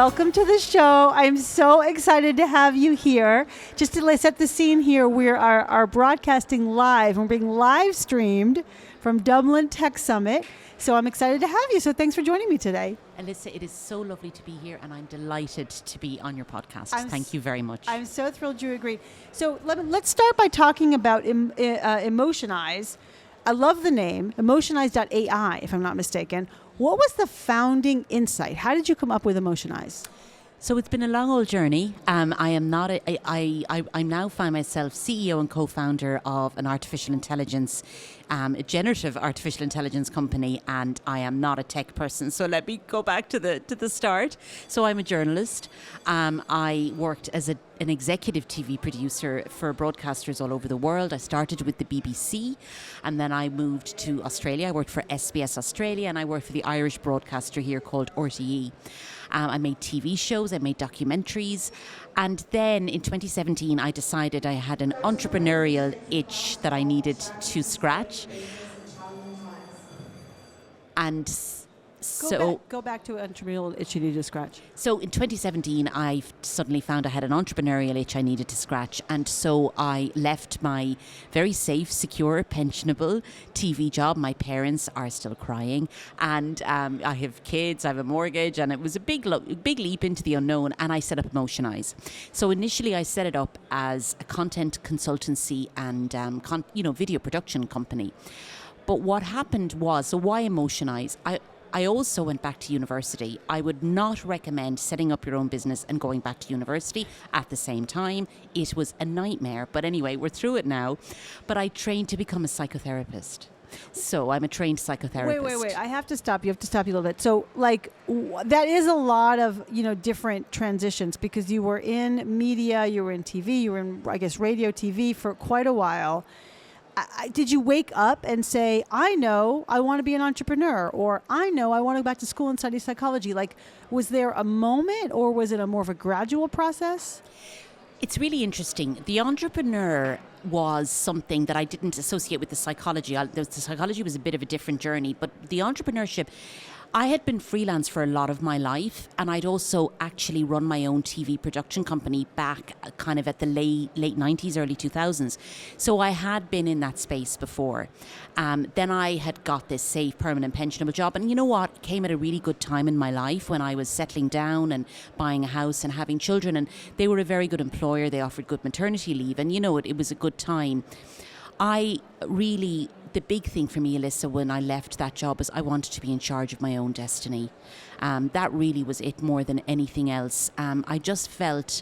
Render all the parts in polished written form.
welcome to the show. I'm so excited to have you here. Just to set the scene here, we are broadcasting live. We're being live streamed from Dublin Tech Summit. So I'm excited to have you. So thanks for joining me today. Alisa, it is so lovely to be here, and I'm delighted to be on your podcast. Thank you very much. I'm so thrilled you agree. So let's start by talking about Emotionise. I love the name, Emotionise.ai, if I'm not mistaken. What was the founding insight? How did you come up with Emotionise? So it's been a long old journey. I now find myself CEO and co-founder of an artificial intelligence, a generative artificial intelligence company, and I am not a tech person. So let me go back to the start. So I'm a journalist. I worked as an executive TV producer for broadcasters all over the world. I started with the BBC, and then I moved to Australia. I worked for SBS Australia, and I worked for the Irish broadcaster here called RTE. I made TV shows, I made documentaries, and then in 2017 I decided I had an entrepreneurial itch that I needed to scratch. And Go back to entrepreneurial itch you need to scratch. So in 2017, I suddenly found I had an entrepreneurial itch I needed to scratch. And so I left my very safe, secure, pensionable TV job. My parents are still crying. And I have kids, I have a mortgage. And it was a big leap into the unknown. And I set up Emotionise. So initially, I set it up as a content consultancy and video production company. But what happened was, so why Emotionise? I also went back to university. I would not recommend setting up your own business and going back to university at the same time. It was a nightmare. But anyway, we're through it now. But I trained to become a psychotherapist. So I'm a trained psychotherapist. Wait. I have to stop you. I have to stop you a little bit. So that is a lot of, different transitions because you were in media, you were in TV, you were in, I guess, radio, TV for quite a while. Did you wake up and say, I know I want to be an entrepreneur, or I know I want to go back to school and study psychology? Was there a moment, or was it more of a gradual process? It's really interesting. The entrepreneur was something that I didn't associate with the psychology. The psychology was a bit of a different journey, but the entrepreneurship, I had been freelance for a lot of my life, and I'd also actually run my own TV production company back kind of at the late 90s, early 2000s. So I had been in that space before. Then I had got this safe, permanent, pensionable job. And you know what? It came at a really good time in my life when I was settling down and buying a house and having children. And they were a very good employer. They offered good maternity leave. And it was a good time. The big thing for me, Alisa, when I left that job was I wanted to be in charge of my own destiny. That really was it more than anything else. I just felt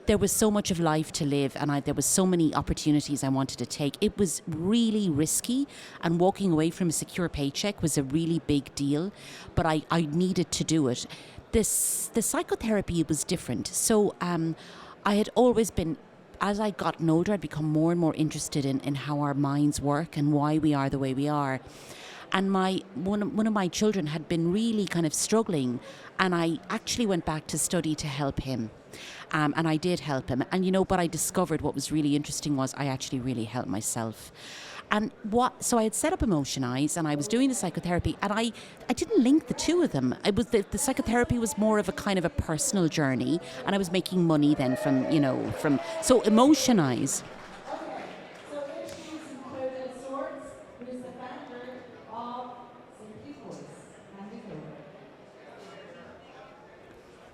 there was so much of life to live, and there was so many opportunities I wanted to take. It was really risky, and walking away from a secure paycheck was a really big deal, but I needed to do it. The psychotherapy was different. So I had always been, as I gotten older, I'd become more and more interested in how our minds work and why we are the way we are. And one of my children had been really kind of struggling, and I actually went back to study to help him. And I did help him. And but I discovered what was really interesting was I actually really helped myself. And so I had set up Emotionise, and I was doing the psychotherapy, and I didn't link the two of them. It was the psychotherapy was more of a kind of a personal journey, and I was making money then from so Emotionise.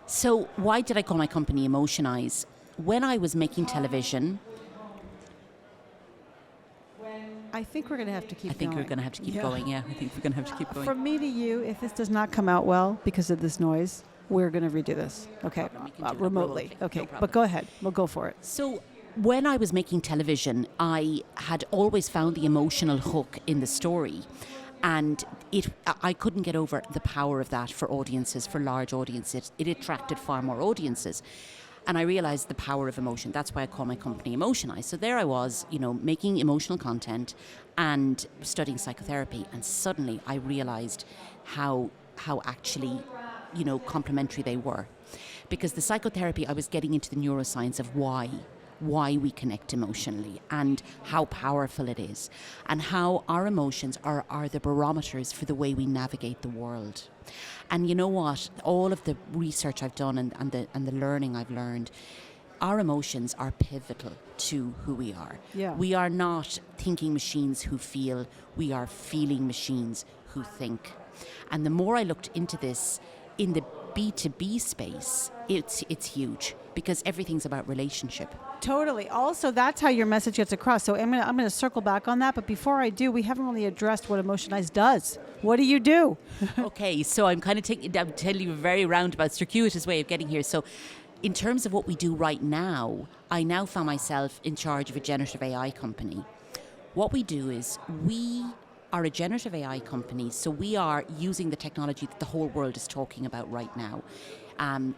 So why did I call my company Emotionise? When I was making television, I think we're going to have to keep going. I think we're going to have to keep going, yeah. I think we're going to have to keep going. From me to you, if this does not come out well because of this noise, we're going to redo this. Okay, remotely. Okay, no, but go ahead. We'll go for it. So when I was making television, I had always found the emotional hook in the story. And I couldn't get over the power of that for audiences, for large audiences. It attracted far more audiences. And I realized the power of emotion. That's why I call my company Emotionise. So there I was, making emotional content and studying psychotherapy. And suddenly I realized how actually, complementary they were. Because the psychotherapy, I was getting into the neuroscience of why why we connect emotionally and how powerful it is, and how our emotions are the barometers for the way we navigate the world. And you know what? All of the research I've done and the learning I've learned, our emotions are pivotal to who we are. Yeah. We are not thinking machines who feel, we are feeling machines who think. And the more I looked into this in the B2B space, it's huge because everything's about relationship. Totally. Also, that's how your message gets across. So I'm gonna circle back on that. But before I do, we haven't really addressed what Emotionise does. What do you do? Okay, so I'm kind of I'm telling you a very roundabout, circuitous way of getting here. So in terms of what we do right now, I now found myself in charge of a generative AI company. What we do is we are a generative AI company, so we are using the technology that the whole world is talking about right now.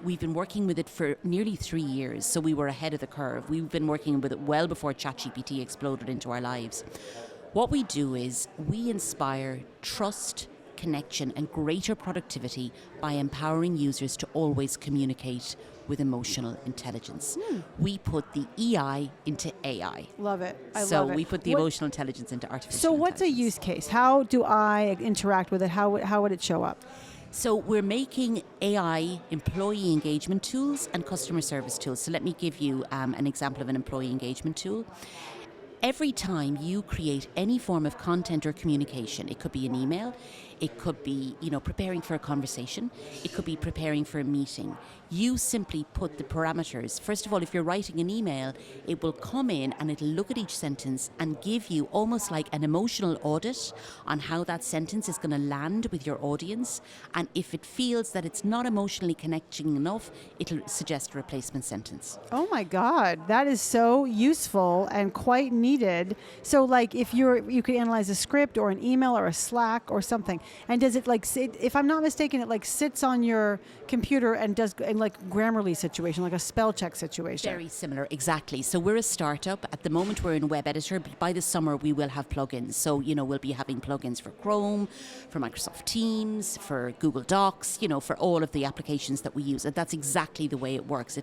We've been working with it for nearly 3 years, so we were ahead of the curve. We've been working with it well before ChatGPT exploded into our lives. What we do is we inspire trust, connection, and greater productivity by empowering users to always communicate with emotional intelligence. We put the EI into AI. Love it. I love it. So we put the emotional intelligence into artificial So intelligence. what's a use case? How do I interact with it? How would it show up? So we're making AI employee engagement tools and customer service tools. So let me give you an example of an employee engagement tool. Every time you create any form of content or communication, it could be an email, it could be, preparing for a conversation, it could be preparing for a meeting. You simply put the parameters. First of all, if you're writing an email, it will come in and it'll look at each sentence and give you almost like an emotional audit on how that sentence is going to land with your audience. And if it feels that it's not emotionally connecting enough, it'll suggest a replacement sentence. Oh my God, that is so useful and quite needed. So like if you could analyze a script or an email or a Slack or something, and does it like sit, if I'm not mistaken, it like sits on your computer and does like Grammarly situation, like a spell check situation. Very similar, exactly. So we're a startup. At the moment we're in web editor, but by the summer we will have plugins. So, we'll be having plugins for Chrome, for Microsoft Teams, for Google Docs, for all of the applications that we use. And that's exactly the way it works.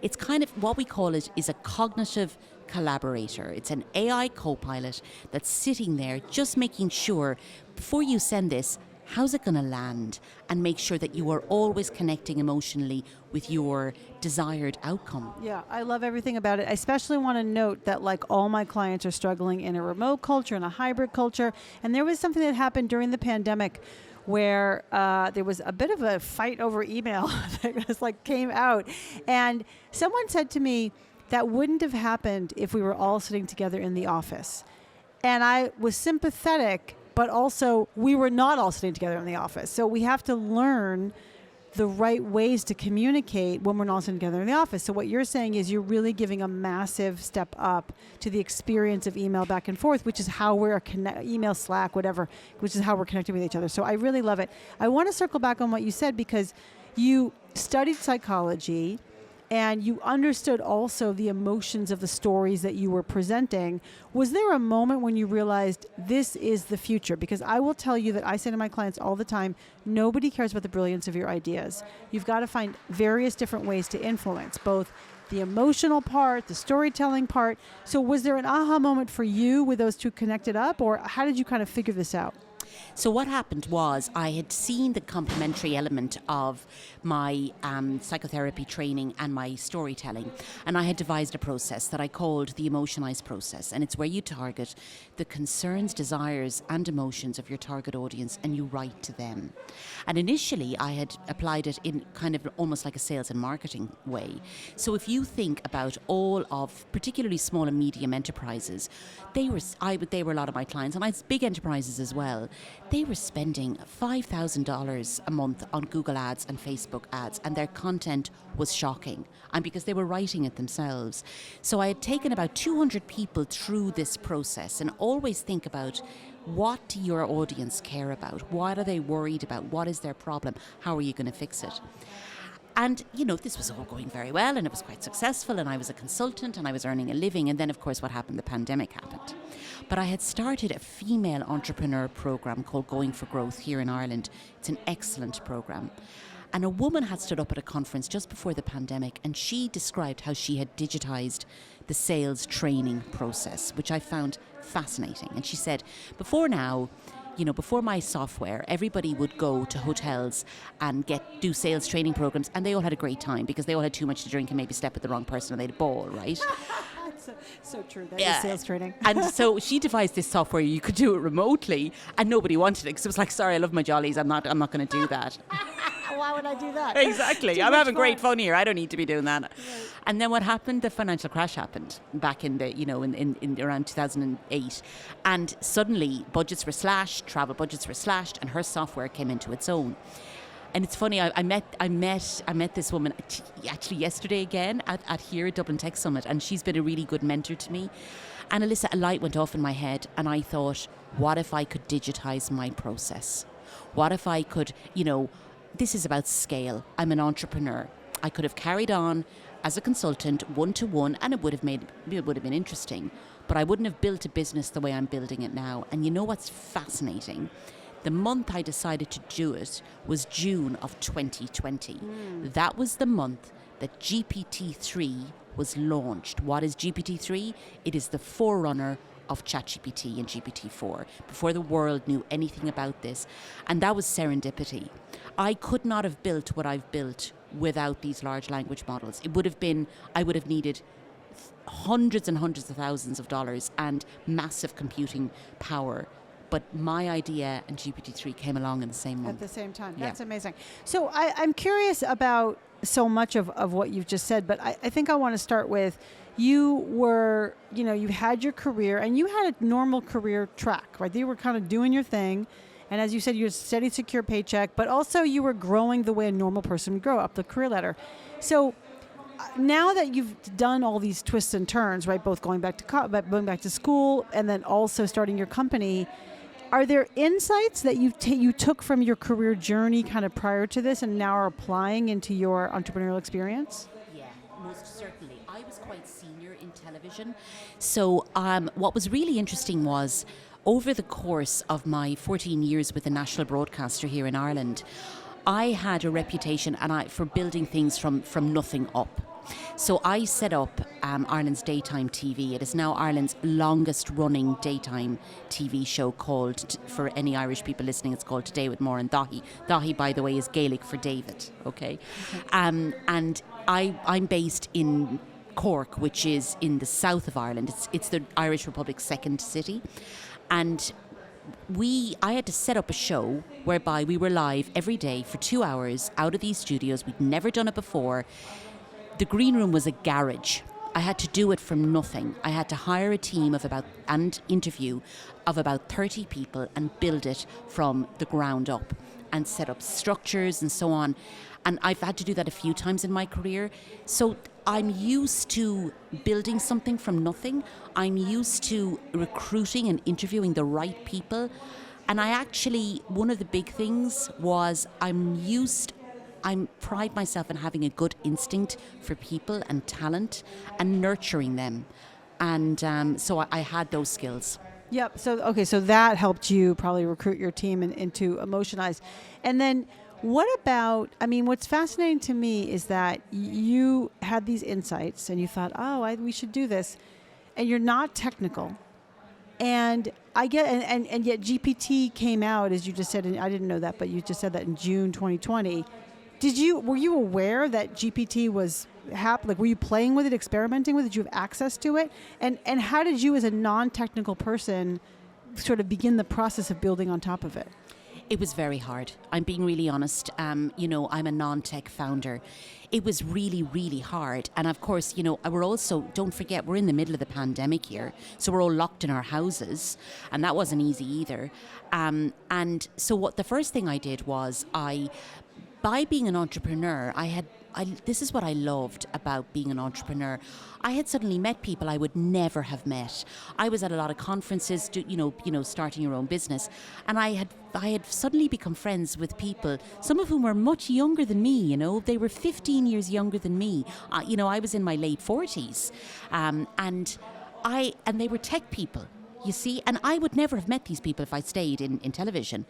It's kind of what we call it is a cognitive collaborator. It's an AI co-pilot that's sitting there just making sure before you send this, how's it going to land, and make sure that you are always connecting emotionally with your desired outcome. Yeah, I love everything about it. I especially want to note that like all my clients are struggling in a remote culture, in a hybrid culture. And there was something that happened during the pandemic where there was a bit of a fight over email that was like came out. And someone said to me, that wouldn't have happened if we were all sitting together in the office. And I was sympathetic, but also we were not all sitting together in the office. So we have to learn the right ways to communicate when we're not sitting together in the office. So what you're saying is you're really giving a massive step up to the experience of email back and forth, which is how we're email, Slack, whatever, which is how we're connecting with each other. So I really love it. I want to circle back on what you said because you studied psychology and you understood also the emotions of the stories that you were presenting. Was there a moment when you realized this is the future? Because I will tell you that I say to my clients all the time, nobody cares about the brilliance of your ideas. You've got to find various different ways to influence, both the emotional part, the storytelling part. So was there an aha moment for you with those two connected up, or how did you kind of figure this out? So what happened was I had seen the complementary element of my psychotherapy training and my storytelling, and I had devised a process that I called the Emotionise process, and it's where you target the concerns, desires and emotions of your target audience and you write to them. And initially I had applied it in kind of almost like a sales and marketing way. So if you think about all of particularly small and medium enterprises, they were a lot of my clients, and I had big enterprises as well. They were spending $5,000 a month on Google ads and Facebook ads, and their content was shocking, and because they were writing it themselves. So I had taken about 200 people through this process, and always think about what do your audience care about? What are they worried about? What is their problem? How are you going to fix it? And, this was all going very well and it was quite successful, and I was a consultant and I was earning a living. And then, of course, what happened? The pandemic happened. But I had started a female entrepreneur program called Going for Growth here in Ireland. It's an excellent program. And a woman had stood up at a conference just before the pandemic, and she described how she had digitized the sales training process, which I found fascinating. And she said, before now, before my software, everybody would go to hotels and do sales training programs, and they all had a great time because they all had too much to drink and maybe slept with the wrong person and they had a ball, right? So true. That is sales training. And so she devised this software. You could do it remotely, and nobody wanted it because it was like, sorry, I love my jollies. I'm not going to do that. Why would I do that? Exactly. I'm having great fun here. I don't need to be doing that. Right. And then what happened? The financial crash happened back in the, in around 2008. And suddenly budgets were slashed, travel budgets were slashed, and her software came into its own. And it's funny, I met this woman actually yesterday again at here at Dublin Tech Summit, and she's been a really good mentor to me. And Alisa, a light went off in my head, and I thought, what if I could digitize my process? What if I could, this is about scale. I'm an entrepreneur. I could have carried on as a consultant, one-to-one, and it would have been interesting. But I wouldn't have built a business the way I'm building it now. And you know what's fascinating? The month I decided to do it was June of 2020. That was the month that GPT-3 was launched. What is GPT-3? It is the forerunner of ChatGPT and GPT-4, before the world knew anything about this. And that was serendipity. I could not have built what I've built without these large language models. I would have needed hundreds and hundreds of thousands of dollars and massive computing power. But my idea and GPT-3 came along in the same month. At the same time. That's amazing. So I'm curious about so much of what you've just said, but I think I want to start with, you were, you had your career and you had a normal career track, right? You were kind of doing your thing. And as you said, you had a steady, secure paycheck, but also you were growing the way a normal person would grow up the career ladder. So now that you've done all these twists and turns, right? Both going back to school and then also starting your company, are there insights that you took from your career journey kind of prior to this and now are applying into your entrepreneurial experience? Yeah, most certainly. I was quite senior in television. So what was really interesting was, over the course of my 14 years with the national broadcaster here in Ireland, I had a reputation for building things from nothing up. So I set up Ireland's daytime TV. It is now Ireland's longest running daytime TV show called, for any Irish people listening, it's called Today with Maureen Dahi. Dahi, by the way, is Gaelic for David, okay? And I'm based in Cork, which is in the south of Ireland. It's the Irish Republic's second city. And I had to set up a show whereby we were live every day for 2 hours out of these studios. We'd never done it before. The green room was a garage. I had to do it from nothing. I had to hire a team and interview of about 30 people and build it from the ground up and set up structures and so on. And I've had to do that a few times in my career. So I'm used to building something from nothing. I'm used to recruiting and interviewing the right people. And one of the big things was I pride myself in having a good instinct for people and talent and nurturing them. And so I had those skills. Yep. So that helped you probably recruit your team into Emotionise. And then what about, what's fascinating to me is that you had these insights and you thought, we should do this. And you're not technical. And I get, and yet GPT came out, as you just said, and I didn't know that, but you just said that in June 2020. Were you aware that GPT was happening? Like, were you playing with it, experimenting with it? Did you have access to it? And how did you, as a non-technical person, sort of begin the process of building on top of it? It was very hard. I'm being really honest. I'm a non-tech founder. It was really, really hard. And of course, we're also, don't forget, we're in the middle of the pandemic here. So we're all locked in our houses. And that wasn't easy either. And so the first thing I did was by being an entrepreneur, this is what I loved about being an entrepreneur. I had suddenly met people I would never have met. I was at a lot of conferences, starting your own business, and I had suddenly become friends with people, some of whom were much younger than me. They were 15 years younger than me. I was in my late 40s, and they were tech people. You see, and I would never have met these people if I stayed in television.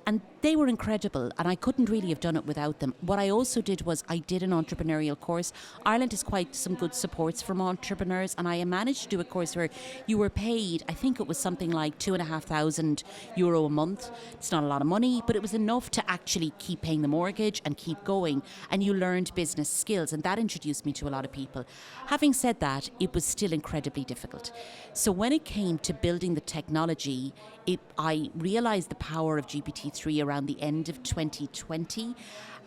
And they were incredible, and I couldn't really have done it without them. What I also did was I did an entrepreneurial course. Ireland has quite some good supports from entrepreneurs, and I managed to do a course where you were paid, I think it was something like €2,500 a month. It's not a lot of money, but it was enough to actually keep paying the mortgage and keep going, and you learned business skills, and that introduced me to a lot of people. Having said that, it was still incredibly difficult. So when it came to building the technology, I realised the power of GPT-3 around the end of 2020,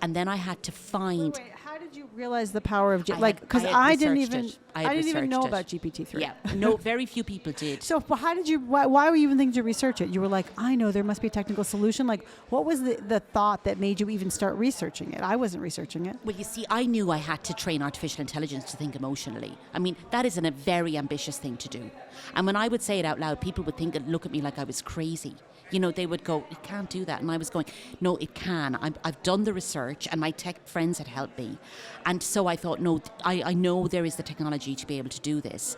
and then I had to find. Wait, how did you realize the power of because I I didn't researched even know it. about GPT-3. Yeah, no, very few people did. So how did you? Why were you even thinking to research it? You were like, I know there must be a technical solution. Like, what was the thought that made you even start researching it? I wasn't researching it. Well, you see, I knew I had to train artificial intelligence to think emotionally. I mean, that is a very ambitious thing to do. And when I would say it out loud, people would look at me like I was crazy. You know, they would go, "It can't do that." And I was going, "No, it can. I've done the research, and my tech friends had helped me." And so I thought, no, I know there is the technology to be able to do this.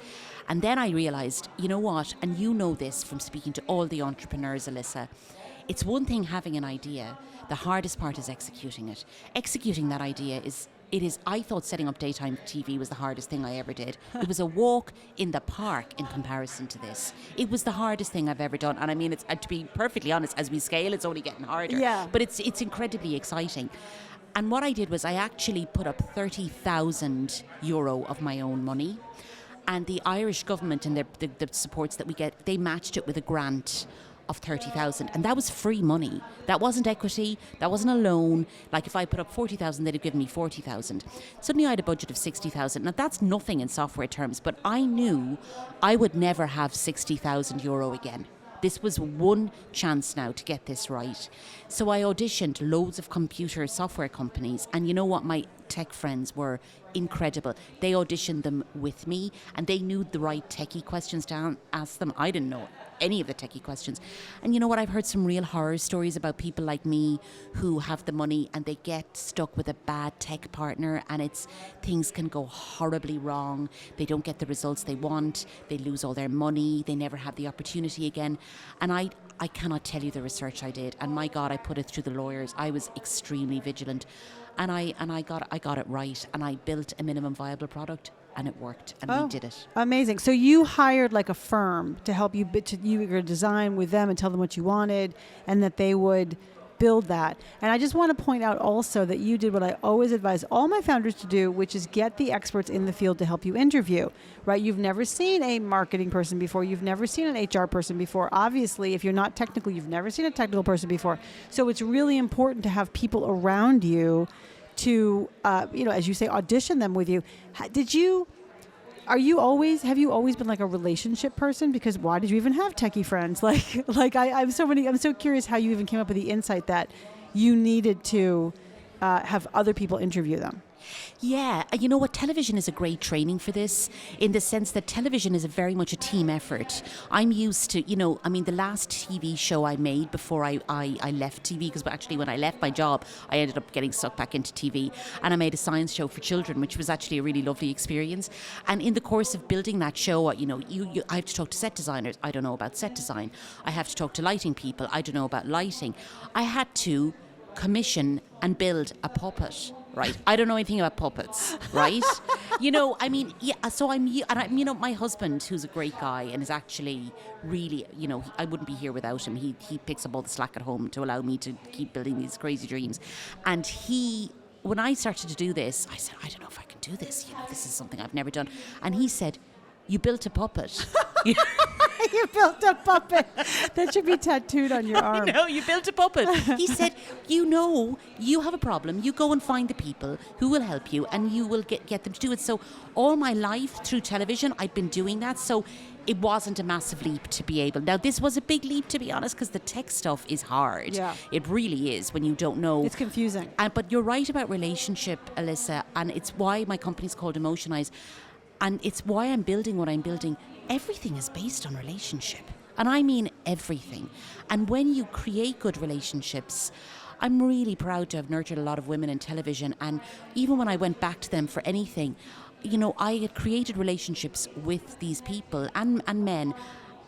And then I realised, you know what, and you know this from speaking to all the entrepreneurs, Alisa, it's one thing having an idea. The hardest part is executing it. Executing that idea I thought setting up daytime TV was the hardest thing I ever did. It was a walk in the park in comparison to this. It was the hardest thing I've ever done. And I mean, it's to be perfectly honest, as we scale, it's only getting harder. Yeah. But it's incredibly exciting. And what I did was I actually put up €30,000 of my own money. And the Irish government and the supports that we get, they matched it with a grant of 30,000, and that was free money. That wasn't equity, that wasn't a loan. Like if I put up 40,000, they'd have given me 40,000. Suddenly I had a budget of 60,000. Now that's nothing in software terms, but I knew I would never have €60,000 again. This was one chance now to get this right. So I auditioned loads of computer software companies, and you know what? My tech friends were incredible. They auditioned them with me, and they knew the right techie questions to ask them. I didn't know any of the techie questions. And you know what? I've heard some real horror stories about people like me who have the money and they get stuck with a bad tech partner, and things can go horribly wrong. They don't get the results they want. They lose all their money. They never have the opportunity again. And I cannot tell you the research I did. And my God, I put it through the lawyers. I was extremely vigilant. And I got it right. And I built a minimum viable product. And it worked, and we did it. Amazing. So you hired like a firm to help you, you were design with them and tell them what you wanted, and that they would build that. And I just want to point out also that you did what I always advise all my founders to do, which is get the experts in the field to help you interview, right? You've never seen a marketing person before. You've never seen an HR person before. Obviously, if you're not technical, you've never seen a technical person before. So it's really important to have people around you to, as you say, audition them with you. Have you always been like a relationship person? Because why did you even have techie friends? I'm so curious how you even came up with the insight that you needed to have other people interview them. Yeah, you know what? Television is a great training for this, in the sense that television is very much a team effort. I'm used to, the last TV show I made before I left TV, because actually when I left my job, I ended up getting sucked back into TV, and I made a science show for children, which was actually a really lovely experience. And in the course of building that show, I have to talk to set designers. I don't know about set design. I have to talk to lighting people. I don't know about lighting. I had to commission and build a puppet. Right, I don't know anything about puppets, right? So my husband, who's a great guy and is actually really, I wouldn't be here without him. He picks up all the slack at home to allow me to keep building these crazy dreams. And when I started to do this, I said, I don't know if I can do this. This is something I've never done. And he said, you built a puppet. You built a puppet. That should be tattooed on your arm. No, you built a puppet. He said, you have a problem. You go and find the people who will help you, and you will get them to do it. So all my life through television, I've been doing that. So it wasn't a massive leap to be able. Now, this was a big leap, to be honest, because the tech stuff is hard. Yeah. It really is, when you don't know. It's confusing. But you're right about relationship, Alisa, and it's why my company's called Emotionise. And it's why I'm building what I'm building. Everything is based on relationship. And I mean everything. And when you create good relationships, I'm really proud to have nurtured a lot of women in television. And even when I went back to them for anything, I had created relationships with these people and men.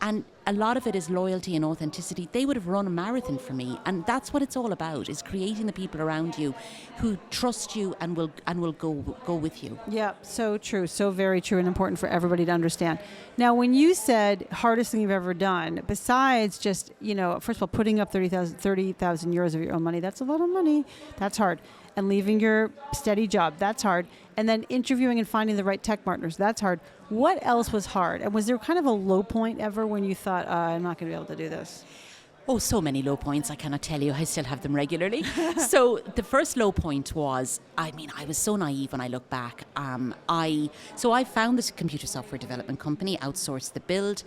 And a lot of it is loyalty and authenticity. They would have run a marathon for me, and that's what it's all about, is creating the people around you who trust you and will go with you. Yeah, so true. So very true and important for everybody to understand. Now, when you said hardest thing you've ever done, besides just, first of all, putting up 30,000 euros of your own money, that's a lot of money. That's hard. And leaving your steady job, that's hard. And then interviewing and finding the right tech partners, that's hard. What else was hard? And was there kind of a low point ever when you thought, I'm not going to be able to do this? Oh, so many low points, I cannot tell you. I still have them regularly. So the first low point was, I was so naive when I look back. I found this computer software development company, outsourced the build.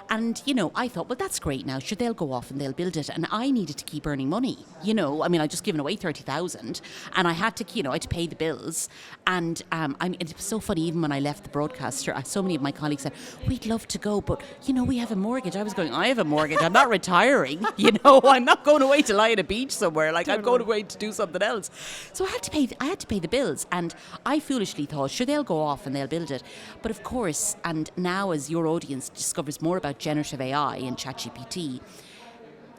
And, I thought, well, that's great now. Sure, they'll go off and they'll build it. And I needed to keep earning money. I just given away 30,000 and I had to, I had to pay the bills. And it was so funny, even when I left the broadcaster, so many of my colleagues said, we'd love to go, but, we have a mortgage. I was going, I have a mortgage. I'm not retiring. I'm not going away to lie at a beach somewhere. I'm going away to do something else. So I had to pay the bills. And I foolishly thought, sure, they'll go off and they'll build it. But of course, and now as your audience discovers more about generative AI and ChatGPT,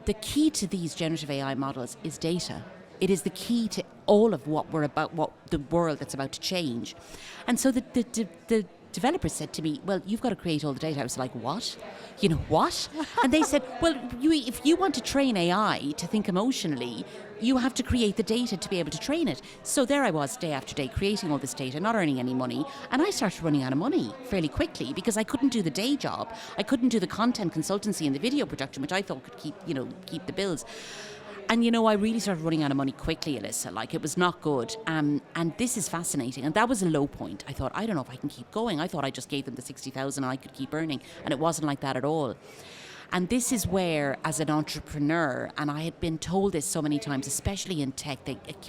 the key to these generative AI models is data. It is the key to all of what the world that's about to change. And so the developers said to me, well, you've got to create all the data. I was like, what? What? And they said, well, if you want to train AI to think emotionally, you have to create the data to be able to train it. So there I was day after day creating all this data, not earning any money. And I started running out of money fairly quickly because I couldn't do the day job. I couldn't do the content consultancy and the video production, which I thought could keep the bills. And, I really started running out of money quickly, Alisa. It was not good. And this is fascinating. And that was a low point. I thought, I don't know if I can keep going. I thought I just gave them the 60,000 and I could keep earning. And it wasn't like that at all. And this is where, as an entrepreneur, and I had been told this so many times, especially in tech,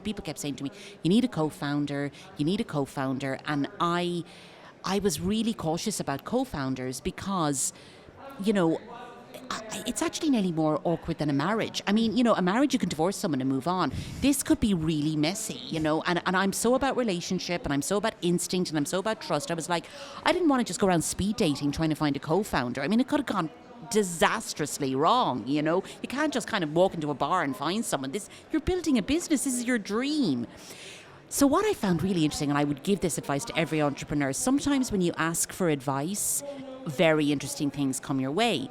people kept saying to me, you need a co-founder. And I was really cautious about co-founders because, it's actually nearly more awkward than a marriage. A marriage, you can divorce someone and move on. This could be really messy, and I'm so about relationship and I'm so about instinct and I'm so about trust. I was like, I didn't want to just go around speed dating trying to find a co-founder. It could have gone disastrously wrong, You can't just kind of walk into a bar and find someone. You're building a business. This is your dream. So what I found really interesting, and I would give this advice to every entrepreneur, sometimes when you ask for advice, very interesting things come your way.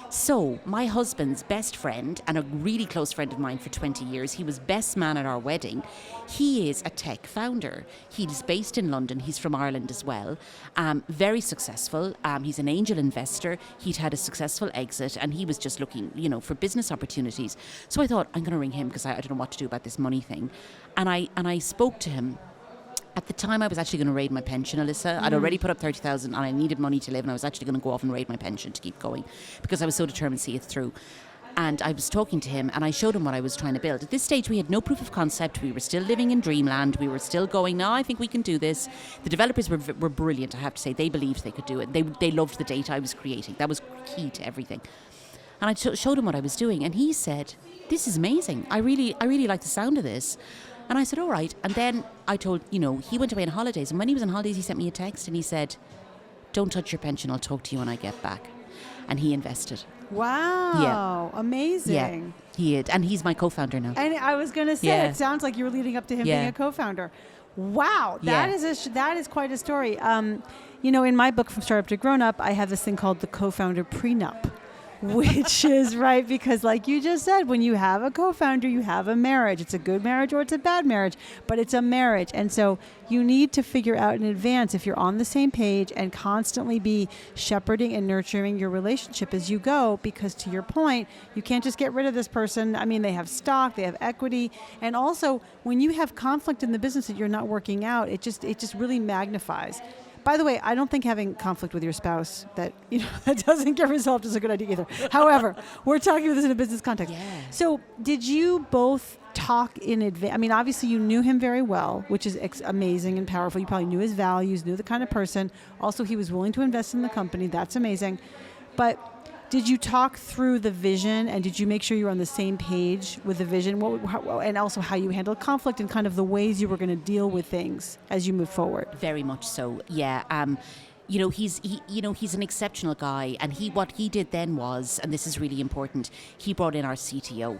So my husband's best friend and a really close friend of mine for 20 years, he was best man at our wedding. He is a tech founder. He's based in London. He's from Ireland as well. Very successful. He's an angel investor. He'd had a successful exit and he was just looking, for business opportunities. So I thought, I'm going to ring him because I don't know what to do about this money thing. And I spoke to him. At the time, I was actually going to raid my pension, Alisa. I'd already put up 30,000 and I needed money to live, and I was actually going to go off and raid my pension to keep going because I was so determined to see it through. And I was talking to him and I showed him what I was trying to build. At this stage, we had no proof of concept. We were still living in dreamland. We were still going, no, I think we can do this. The developers were brilliant, I have to say. They believed they could do it. They loved the data I was creating. That was key to everything. And I showed him what I was doing and he said, this is amazing. I really like the sound of this. And I said, all right. And then I told, he went away on holidays. And when he was on holidays, he sent me a text and he said, don't touch your pension. I'll talk to you when I get back. And he invested. Wow. Yeah. Amazing. Yeah, he did. And he's my co-founder now. And I was going to say, It sounds like you were leading up to him being a co-founder. Wow. That is quite a story. In my book, From Startup to Grown Up, I have this thing called the co-founder prenup. Which is right, because like you just said, when you have a co-founder, you have a marriage. It's a good marriage or it's a bad marriage, but it's a marriage. And so you need to figure out in advance if you're on the same page and constantly be shepherding and nurturing your relationship as you go, because to your point, you can't just get rid of this person. They have stock, they have equity. And also when you have conflict in the business that you're not working out, it just really magnifies. By the way, I don't think having conflict with your spouse that doesn't get resolved is a good idea either. However, we're talking about this in a business context. Yeah. So did you both talk in advance? Obviously you knew him very well, which is amazing and powerful. You probably knew his values, knew the kind of person. Also, he was willing to invest in the company. That's amazing. But did you talk through the vision, and did you make sure you were on the same page with the vision? And also how you handled conflict and kind of the ways you were going to deal with things as you move forward? Very much so, yeah. he's an exceptional guy, and what he did then was, and this is really important, he brought in our CTO.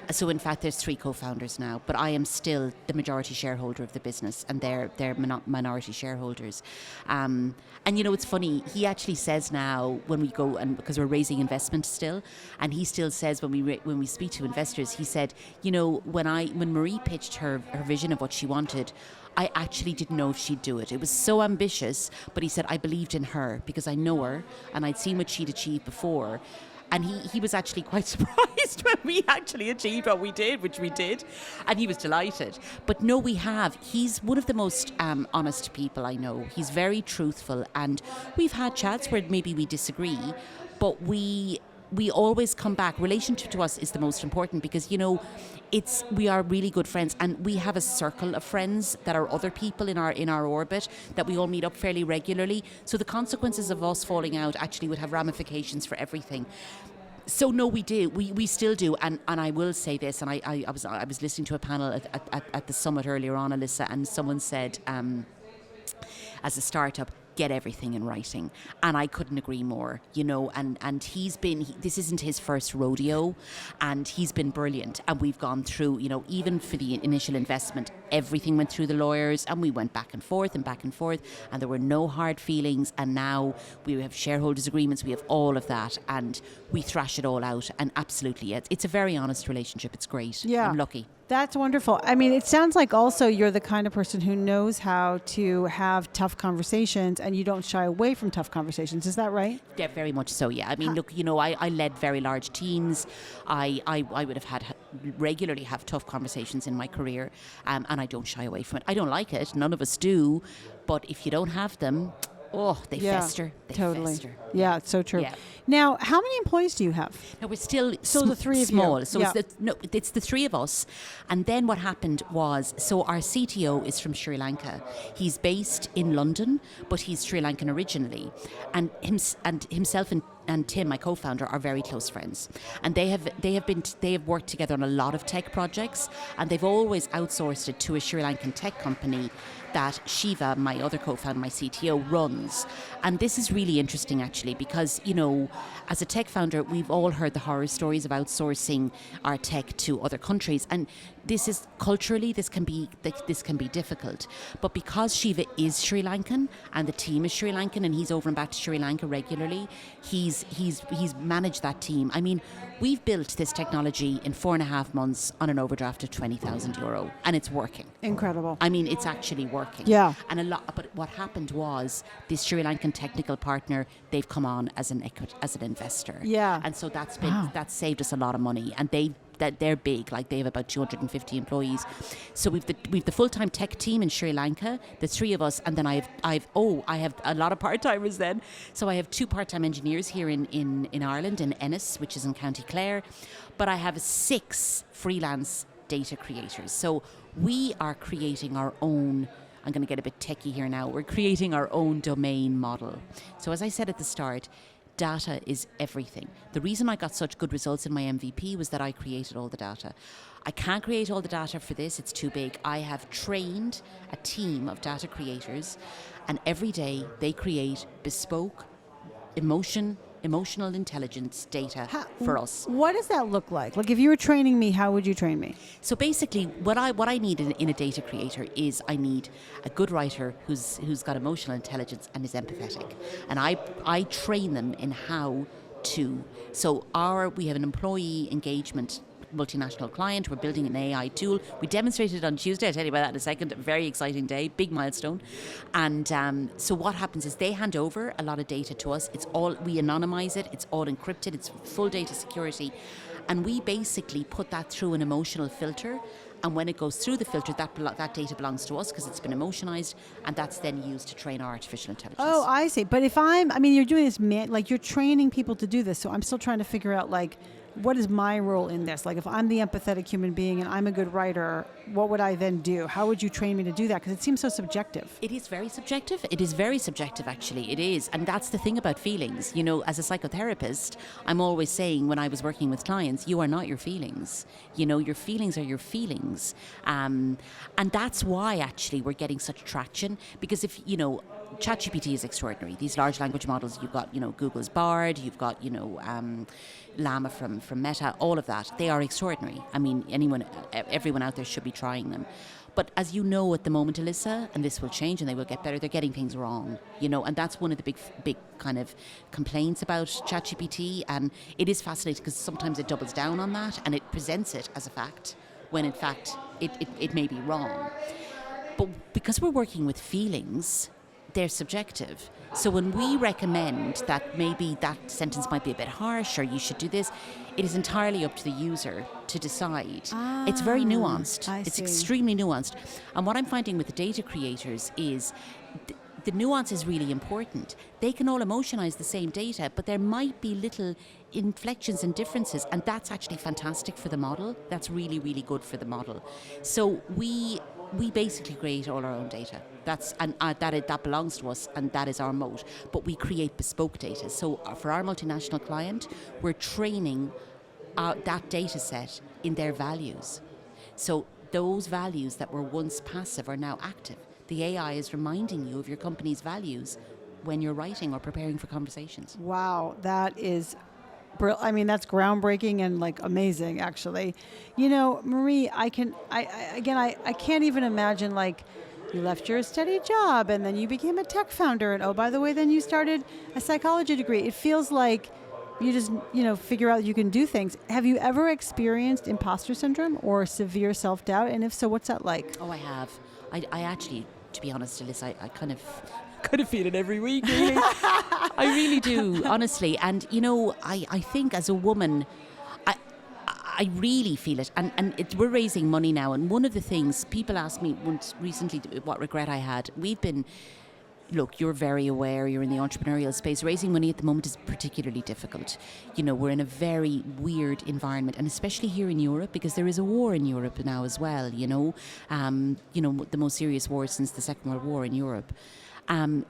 So in fact, there's 3 co-founders now, but I am still the majority shareholder of the business, and they're minority shareholders. And it's funny. He actually says now when we go, and because we're raising investment still, and he still says when we speak to investors, he said, when Marie pitched her vision of what she wanted, I actually didn't know if she'd do it. It was so ambitious, but he said, I believed in her because I know her and I'd seen what she'd achieved before. And he was actually quite surprised when we actually achieved what we did, which we did. And he was delighted. But no, he's one of the most honest people I know. He's very truthful. And we've had chats where maybe we disagree, but we always come back. Relationship to us is the most important because, we are really good friends, and we have a circle of friends that are other people in our orbit that we all meet up fairly regularly. So the consequences of us falling out actually would have ramifications for everything. So no, we do. We still do. And I will say this, and I was listening to a panel at the summit earlier on, Alisa, and someone said, as a startup, get everything in writing. And I couldn't agree more, and this isn't his first rodeo, and he's been brilliant. And we've gone through, even for the initial investment, everything went through the lawyers, and we went back and forth, and there were no hard feelings. And now we have shareholders agreements, we have all of that, and we thrash it all out. And absolutely, it's a very honest relationship. It's great. Yeah. I'm lucky. That's wonderful. I mean, it sounds like also you're the kind of person who knows how to have tough conversations, and you don't shy away from tough conversations. Is that right? Yeah, very much so, yeah. I mean, look, I led very large teams. I would have regularly have tough conversations in my career, and I don't shy away from it. I don't like it. None of us do. But if you don't have them, they fester. They fester. Yeah, it's so true. Yeah. Now, how many employees do you have? No, we're still the 3 of small. you. So Yeah. it's the 3 of us. And then what happened was, so our CTO is from Sri Lanka. He's based in London, but he's Sri Lankan originally. And himself and Tim, my co-founder, are very close friends, and they have worked together on a lot of tech projects, and they've always outsourced it to a Sri Lankan tech company that Shiva, my other co-founder, my CTO, runs. And this is really interesting, actually, because as a tech founder, we've all heard the horror stories of outsourcing our tech to other countries, and this is culturally this can be difficult. But because Shiva is Sri Lankan and the team is Sri Lankan, and he's over and back to Sri Lanka regularly, he's managed that team. I mean, we've built this technology in 4.5 months on an overdraft of €20,000, and it's working. Incredible. I mean, it's actually working. Yeah. And but what happened was this Sri Lankan technical partner, they've come on as an investor. Yeah. And so that's saved us a lot of money, and they're big, like they have about 250 employees. So we've the full-time tech team in Sri Lanka, the 3 of us, and then I have a lot of part-timers then. So I have 2 part-time engineers here in Ireland, in Ennis, which is in County Clare, but I have 6 freelance data creators. So we are creating our own, I'm going to get a bit techie here now, we're creating our own domain model. So as I said at the start, data is everything. The reason I got such good results in my MVP was that I created all the data. I can't create all the data for this, it's too big. I have trained a team of data creators, and every day they create bespoke emotional intelligence data for us. What does that look like? Like, if you were training me, how would you train me? So basically, what I need in a data creator is I need a good writer who's got emotional intelligence and is empathetic, and I train them in how to. So we have an employee engagement multinational client. We're building an AI tool. We demonstrated it on Tuesday. I'll tell you about that in a second. A very exciting day, big milestone. And so what happens is they hand over a lot of data to us. We anonymize it. It's all encrypted. It's full data security. And we basically put that through an emotional filter. And when it goes through the filter, that data belongs to us because it's been emotionized, and that's then used to train our artificial intelligence. Oh, I see. But you're doing this, you're training people to do this. So I'm still trying to figure out, what is my role in this? Like, if I'm the empathetic human being and I'm a good writer, what would I then do? How would you train me to do that? Because it seems so subjective. It is very subjective. It is very subjective, actually. It is. And that's the thing about feelings. As a psychotherapist, I'm always saying when I was working with clients, you are not your feelings. Your feelings are your feelings. And that's why, actually, we're getting such traction. Because if, ChatGPT is extraordinary. These large language models, you've got, Google's Bard, you've got, Llama from Meta, all of that. They are extraordinary. I mean, everyone out there should be trying them. But as you know at the moment, Alisa, and this will change and they will get better, they're getting things wrong, and that's one of the big kind of complaints about ChatGPT. And it is fascinating because sometimes it doubles down on that and it presents it as a fact when in fact it may be wrong. But because we're working with feelings, they're subjective. So when we recommend that maybe that sentence might be a bit harsh or you should do this, it is entirely up to the user to decide. It's very nuanced. It's extremely nuanced. And what I'm finding with the data creators is the nuance is really important. They can all emotionize the same data, but there might be little inflections and differences, and that's actually fantastic for the model. That's really, really good for the model. So we basically create all our own data. That belongs to us, and that is our moat. But we create bespoke data. So for our multinational client, we're training that data set in their values. So those values that were once passive are now active. The AI is reminding you of your company's values when you're writing or preparing for conversations. Wow, that is that's groundbreaking and amazing, actually. Marie, I can't even imagine you left your steady job and then you became a tech founder and, oh, by the way, then you started a psychology degree. It feels like you just, figure out you can do things. Have you ever experienced imposter syndrome or severe self-doubt? And if so, what's that like? Oh, I have. I actually, to be honest, Alisa, I kind of feel it every week, really. I really do, honestly. And, I think as a woman, I really feel it. And we're raising money now. And one of the things people asked me once recently what regret I had. Look, you're very aware, you're in the entrepreneurial space. Raising money at the moment is particularly difficult. We're in a very weird environment, and especially here in Europe, because there is a war in Europe now as well, the most serious war since the Second World War in Europe.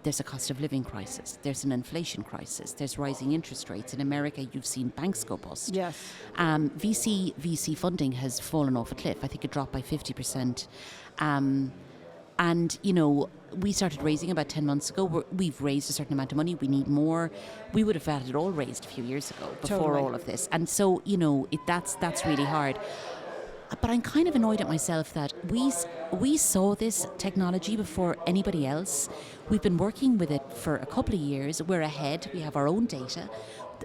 There's a cost of living crisis. There's an inflation crisis. There's rising interest rates. In America, you've seen banks go bust. Yes. VC funding has fallen off a cliff. I think it dropped by 50%. And, we started raising about 10 months ago. We've raised a certain amount of money. We need more. We would have had it all raised a few years ago before all of this. And so, that's really hard. But I'm kind of annoyed at myself that we saw this technology before anybody else. We've been working with it for a couple of years. We're ahead. We have our own data.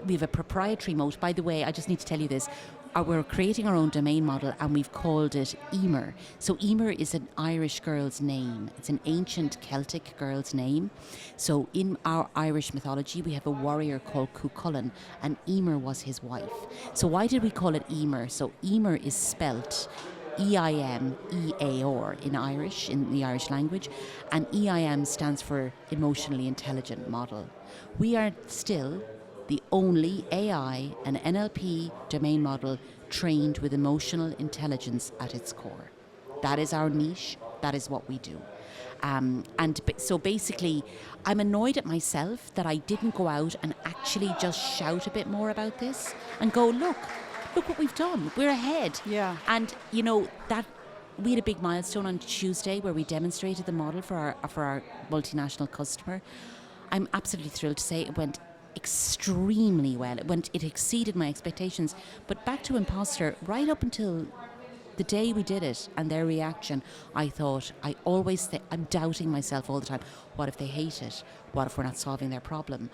We have a proprietary moat. By the way, I just need to tell you this. We're creating our own domain model and we've called it Emer. So Emer is an Irish girl's name. It's an ancient Celtic girl's name. So in our Irish mythology, we have a warrior called Cuchulainn, and Emer was his wife. So why did we call it Emer? So Emer is spelt EIMEAR in Irish, in the Irish language, and EIM stands for Emotionally Intelligent Model. We are still the only AI and NLP domain model trained with emotional intelligence at its core. That is our niche. That is what we do. So basically, I'm annoyed at myself that I didn't go out and actually just shout a bit more about this and go, look what we've done. We're ahead. Yeah. And, that we had a big milestone on Tuesday where we demonstrated the model for our multinational customer. I'm absolutely thrilled to say it went extremely well. It exceeded my expectations. But back to imposter, right up until the day we did it and their reaction, I always think I'm doubting myself all the time. What if they hate it? What if we're not solving their problem?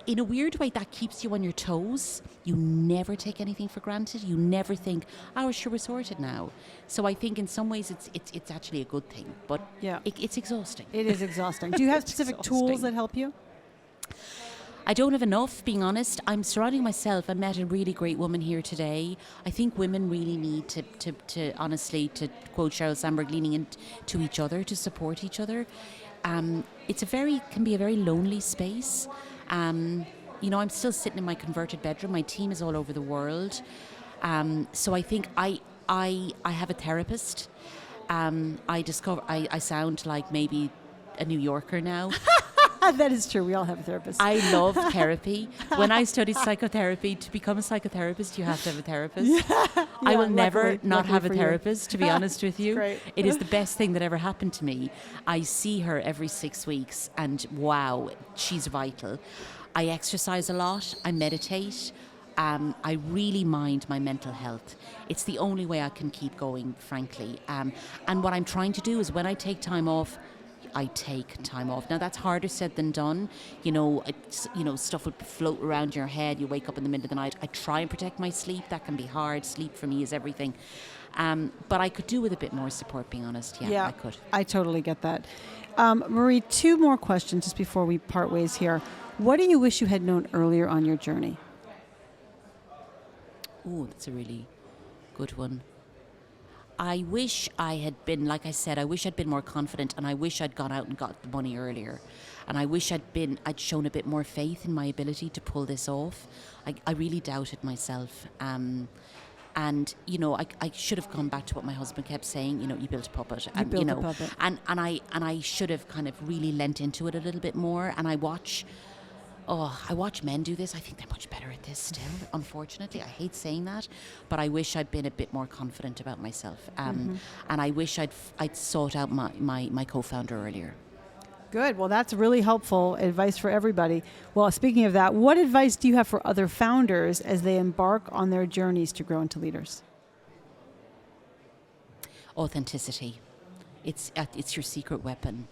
In a weird way, that keeps you on your toes. You never take anything for granted. You never think, oh, sure, we're sorted now. So I think in some ways it's actually a good thing, but yeah, it's exhausting. It is exhausting. Do you have specific tools that help you? I don't have enough, being honest. I'm surrounding myself. I met a really great woman here today. I think women really need to honestly, to quote Sheryl Sandberg, leaning into each other to support each other. Can be a very lonely space. I'm still sitting in my converted bedroom. My team is all over the world. So I think I have a therapist. I sound like maybe a New Yorker now. That is true. We all have a therapist. I love therapy. When I studied psychotherapy, to become a psychotherapist, you have to have a therapist. I will never not have a therapist, to be honest with you. Great. It is the best thing that ever happened to me. I see her every 6 weeks, and wow, she's vital. I exercise a lot. I meditate. I really mind my mental health. It's the only way I can keep going, frankly. And what I'm trying to do is when I take time off, I take time off. Now that's harder said than done. Stuff will float around your head. You wake up in the middle of the night. I try and protect my sleep. That can be hard. Sleep for me is everything. But I could do with a bit more support, being honest. Yeah, I could. I totally get that. Marie, 2 more questions just before we part ways here. What do you wish you had known earlier on your journey? Oh, that's a really good one. I wish I had been, like I said, I wish I'd been more confident, and I wish I'd gone out and got the money earlier. And I wish I'd shown a bit more faith in my ability to pull this off. I really doubted myself. And, I should have gone back to what my husband kept saying, you built a puppet. You built a puppet. And I should have kind of really lent into it a little bit more. And I watch men do this. I think they're much better at this still, unfortunately. I hate saying that, but I wish I'd been a bit more confident about myself. And I wish I'd sought out my co-founder earlier. Good. Well, that's really helpful advice for everybody. Well, speaking of that, what advice do you have for other founders as they embark on their journeys to grow into leaders? Authenticity. It's your secret weapon.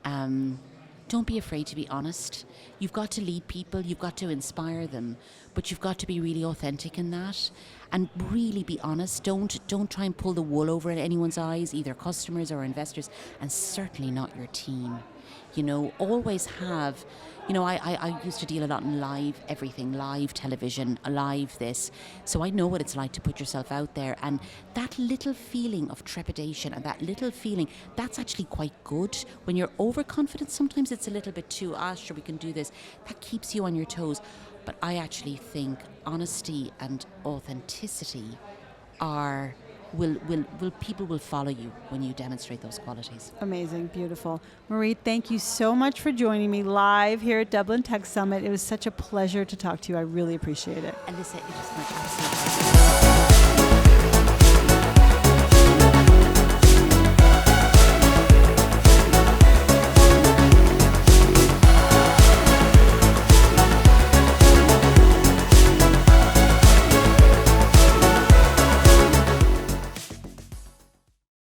Don't be afraid to be honest. You've got to lead people, you've got to inspire them, but you've got to be really authentic in that and really be honest. Don't try and pull the wool over anyone's eyes, either customers or investors, and certainly not your team. Always have, I used to deal a lot in live everything, live television, live this. So I know what it's like to put yourself out there. And that little feeling of trepidation and that little feeling, that's actually quite good. When you're overconfident, sometimes it's a little bit too, sure, we can do this. That keeps you on your toes. But I actually think honesty and authenticity people will follow you when you demonstrate those qualities. Amazing, beautiful. Marie, thank you so much for joining me live here at Dublin Tech Summit. It was such a pleasure to talk to you. I really appreciate it. Alisa, it was my absolute pleasure.